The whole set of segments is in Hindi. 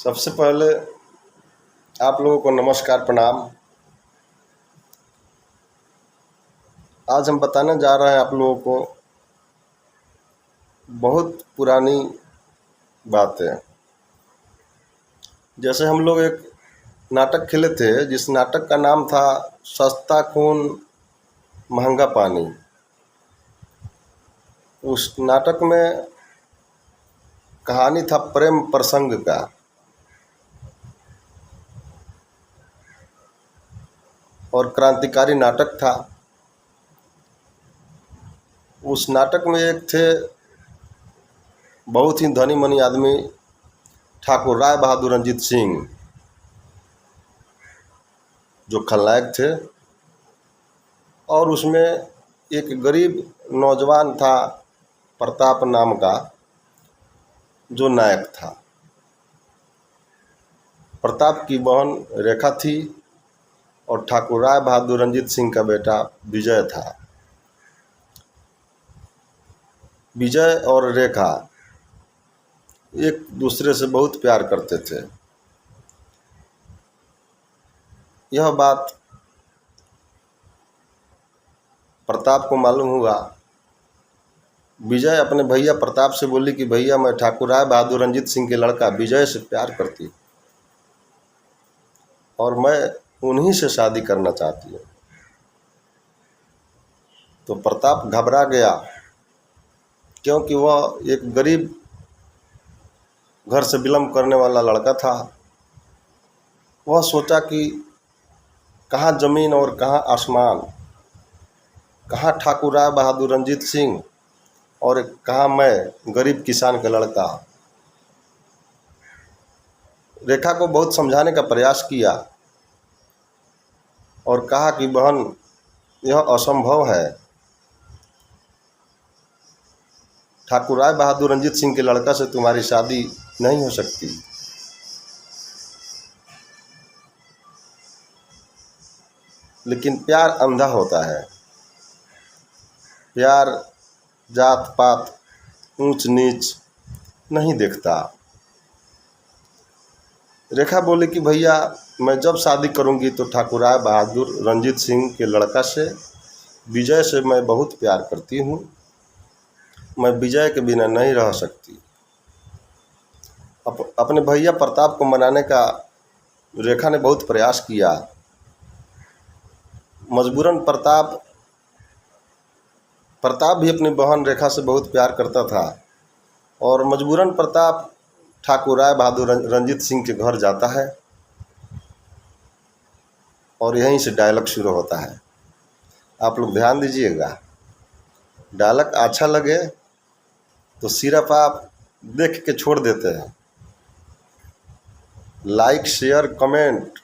सबसे पहले आप लोगों को नमस्कार, प्रणाम। आज हम बताने जा रहे हैं आप लोगों को बहुत पुरानी बातें। जैसे हम लोग एक नाटक खेले थे जिस नाटक का नाम था सस्ता खून महंगा पानी। उस नाटक में कहानी था प्रेम प्रसंग का। और क्रांतिकारी नाटक था। उस नाटक में एक थे बहुत ही धनी मनी आदमी, ठाकुर राय बहादुर रंजीत सिंह, जो खलनायक थे। और उसमें एक गरीब नौजवान था प्रताप नाम का, जो नायक था। प्रताप की बहन रेखा थी और ठाकुर राय बहादुर रंजीत सिंह का बेटा विजय था। विजय और रेखा एक दूसरे से बहुत प्यार करते थे। यह बात प्रताप को मालूम हुआ। विजय अपने भैया प्रताप से बोली कि भैया, मैं ठाकुर राय बहादुर रंजीत सिंह के लड़का विजय से प्यार करती और मैं उन्हीं से शादी करना चाहती हूँ। तो प्रताप घबरा गया, क्योंकि वह एक गरीब घर से बिलोंग करने वाला लड़का था। वह सोचा कि कहाँ ज़मीन और कहाँ आसमान, कहाँ ठाकुर राय बहादुर रंजीत सिंह और कहाँ मैं गरीब किसान का लड़का। रेखा को बहुत समझाने का प्रयास किया और कहा कि बहन, यह असंभव है। ठाकुर राय बहादुर रंजीत सिंह के लड़का से तुम्हारी शादी नहीं हो सकती। लेकिन प्यार अंधा होता है। प्यार जात पात ऊंच नीच नहीं देखता। रेखा बोली कि भैया, मैं जब शादी करूंगी तो ठाकुर राय बहादुर रंजीत सिंह के लड़का से, विजय से मैं बहुत प्यार करती हूँ। मैं विजय के बिना नहीं रह सकती। अपने भैया प्रताप को मनाने का रेखा ने बहुत प्रयास किया। मजबूरन प्रताप भी अपनी बहन रेखा से बहुत प्यार करता था और मजबूरन प्रताप ठाकुर राय बहादुर रंजीत सिंह के घर जाता है और यहीं से डायलॉग शुरू होता है। आप लोग ध्यान दीजिएगा। डायलॉग अच्छा लगे तो सिर्फ आप देख के छोड़ देते हैं। लाइक शेयर कमेंट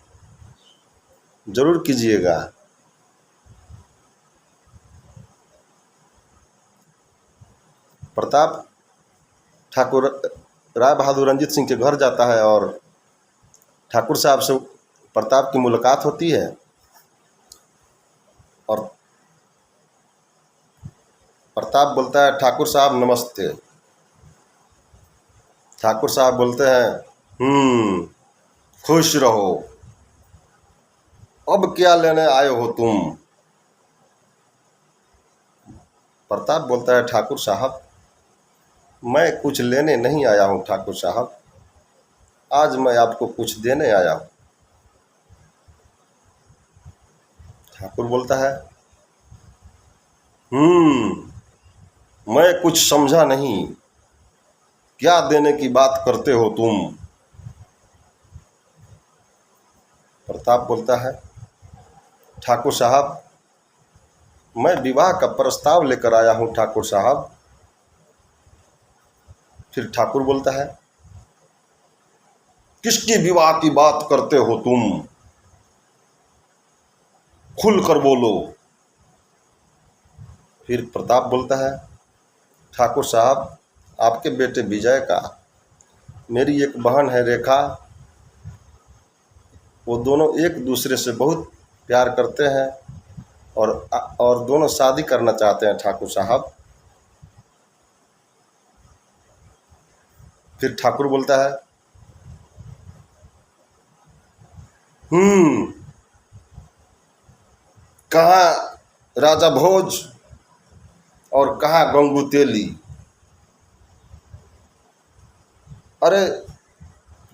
जरूर कीजिएगा। प्रताप ठाकुर राय बहादुर रंजीत सिंह के घर जाता है और ठाकुर साहब से प्रताप की मुलाकात होती है। और प्रताप बोलता है, ठाकुर साहब नमस्ते। ठाकुर साहब बोलते हैं, खुश रहो। अब क्या लेने आए हो तुम? प्रताप बोलता है, ठाकुर साहब, मैं कुछ लेने नहीं आया हूँ ठाकुर साहब, आज मैं आपको कुछ देने आया हूँ। ठाकुर बोलता है, मैं कुछ समझा नहीं, क्या देने की बात करते हो तुम? प्रताप बोलता है, ठाकुर साहब, मैं विवाह का प्रस्ताव लेकर आया हूँ ठाकुर साहब। फिर ठाकुर बोलता है, किसकी विवाह की बात करते हो तुम? खुल कर बोलो। फिर प्रताप बोलता है, ठाकुर साहब, आपके बेटे विजय का। मेरी एक बहन है रेखा, वो दोनों एक दूसरे से बहुत प्यार करते हैं और दोनों शादी करना चाहते हैं ठाकुर साहब। फिर ठाकुर बोलता है, हम्म कहाँ राजा भोज और कहाँ गंगू तेली। अरे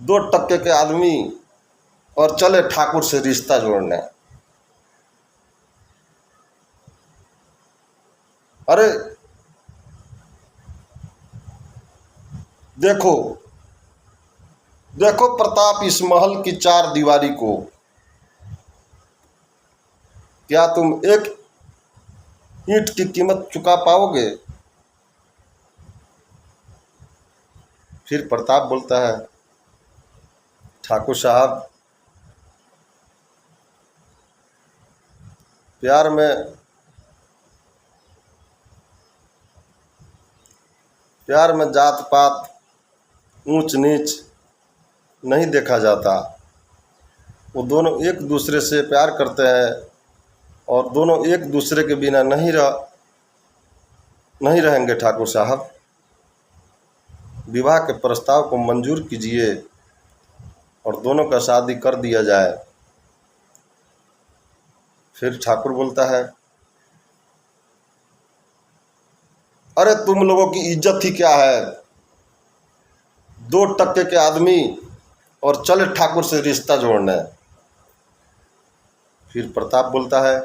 2 टक्के के आदमी और चले ठाकुर से रिश्ता जोड़ने। अरे देखो देखो प्रताप, इस महल की 4 दीवारी को, क्या तुम एक ईंट की कीमत चुका पाओगे? फिर प्रताप बोलता है, ठाकुर साहब, प्यार में जात पात, ऊंच नीच नहीं देखा जाता। वो दोनों एक दूसरे से प्यार करते हैं और दोनों एक दूसरे के बिना नहीं रहेंगे। ठाकुर साहब, विवाह के प्रस्ताव को मंजूर कीजिए और दोनों का शादी कर दिया जाए। फिर ठाकुर बोलता है, अरे तुम लोगों की इज्जत ही क्या है? 2 टक्के के आदमी और चले ठाकुर से रिश्ता जोड़ने। फिर प्रताप बोलता है,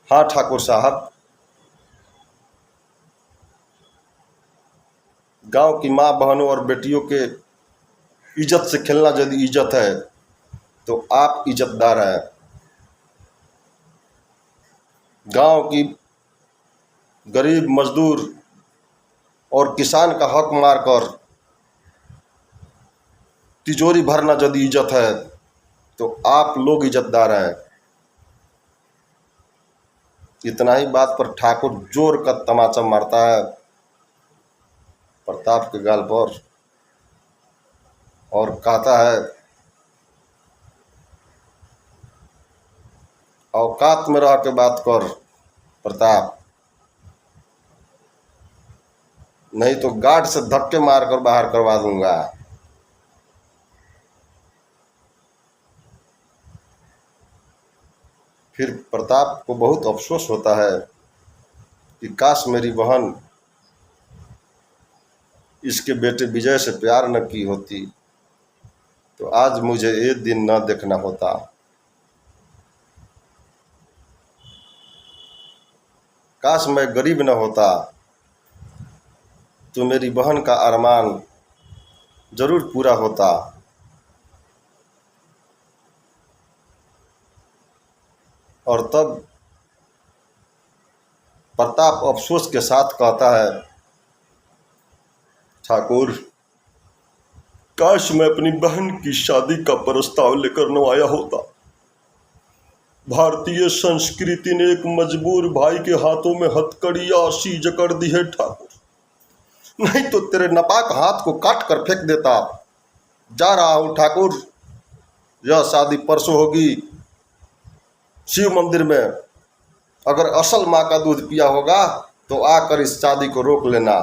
हाँ ठाकुर साहब, गांव की माँ बहनों और बेटियों के इज्जत से खेलना यदि इज्जत है तो आप इज्जतदार हैं। गांव की गरीब मजदूर और किसान का हक मारकर तिजोरी भरना यदि इज्जत है तो आप लोग इज्जतदार हैं। इतना ही बात पर ठाकुर जोर का तमाचा मारता है प्रताप के गाल पर और कहता है, औकात में रह के बात कर प्रताप, नहीं तो गार्ड से धक्के मारकर बाहर करवा दूंगा। फिर प्रताप को बहुत अफसोस होता है कि काश मेरी बहन इसके बेटे विजय से प्यार न की होती तो आज मुझे ये दिन न देखना होता। काश मैं गरीब न होता तो मेरी बहन का अरमान जरूर पूरा होता। और तब प्रताप अफसोस के साथ कहता है, ठाकुर, काश मैं अपनी बहन की शादी का प्रस्ताव लेकर न आया होता। भारतीय संस्कृति ने एक मजबूर भाई के हाथों में हथकड़ियां सी जकड़ दी है ठाकुर, नहीं तो तेरे नापाक हाथ को काट कर फेंक देता। जा रहा हूं ठाकुर, यह शादी परसों होगी शिव मंदिर में। अगर असल माँ का दूध पिया होगा तो आकर इस शादी को रोक लेना।